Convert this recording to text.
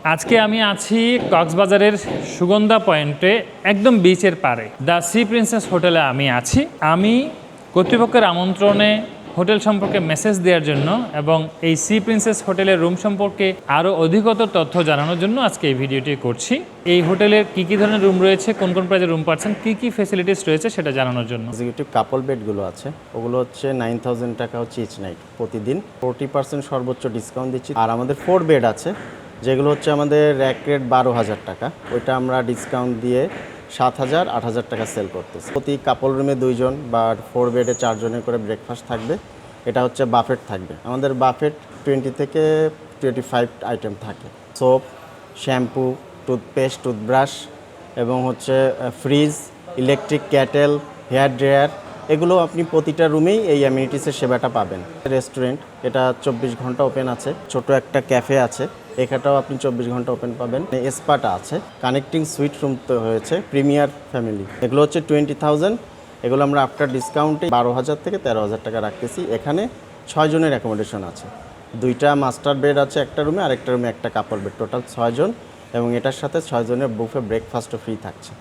আজকে আমি আছি কক্সবাজারের সুগন্ধা পয়েন্টে, একদম বিচের পাড়ে দ্য সি প্রিন্সেস হোটেলে আমি আছি। আমি কর্তৃপক্ষের আমন্ত্রণে হোটেল সম্পর্কে মেসেজ দেওয়ার জন্য এবং এই সি প্রিন্সেস হোটেলের রুম সম্পর্কে আরও অধিকতর তথ্য জানানোর জন্য আজকে এই ভিডিওটি করছি। এই হোটেলের কী ধরনের রুম রয়েছে, কোন কোন প্রাইজের রুম পাচ্ছেন, কী ফেসিলিটিস রয়েছে সেটা জানানোর জন্য। এক্সিকিউটিভ কাপল বেডগুলো আছে, ওগুলো হচ্ছে 9000 টাকা হচ্ছে ইচ নাইট প্রতিদিন। 40% সর্বোচ্চ ডিসকাউন্ট দিচ্ছি। আর আমাদের 4 বেড আছে, যেগুলো হচ্ছে আমাদের র্যাক রেট 12,000 টাকা, ওইটা আমরা ডিসকাউন্ট দিয়ে 7,000 8,000 টাকা সেল করতেছি। প্রতি কাপল রুমে 2 জন বা 4 বেডে 4 জনের করে ব্রেকফাস্ট থাকবে। এটা হচ্ছে বাফেট থাকবে। আমাদের বাফেট 20 থেকে 25 আইটেম থাকে। সোপ, শ্যাম্পু, টুথপেস্ট, টুথব্রাশ এবং হচ্ছে fridge, electric kettle, hair dryer, এগুলো আপনি প্রতিটা রুমেই এই অ্যামিনিটিসের সেবাটা পাবেন। রেস্টুরেন্ট, এটা 24 ঘন্টা ওপেন আছে। ছোট একটা ক্যাফে আছে, এখানটাও আপনি 24 ঘন্টা ওপেন পাবেন। স্পাটা আছে, কানেক্টিং সুইট রুম তো হয়েছে প্রিমিয়ার ফ্যামিলি। এগুলো হচ্ছে 20,000, এগুলো আমরা আফটার ডিসকাউন্টে 12,000 থেকে 13,000 টাকা রাখতেছি। এখানে 6 জনের অ্যাকোমোডেশন আছে, 2টা মাস্টার বেড আছে একটা রুমে, আর একটা রুমে একটা কাপড় বেড, টোটাল 6 জন। এবং এটার সাথে 6 জনের বুফে ব্রেকফাস্টও ফ্রি থাকছে।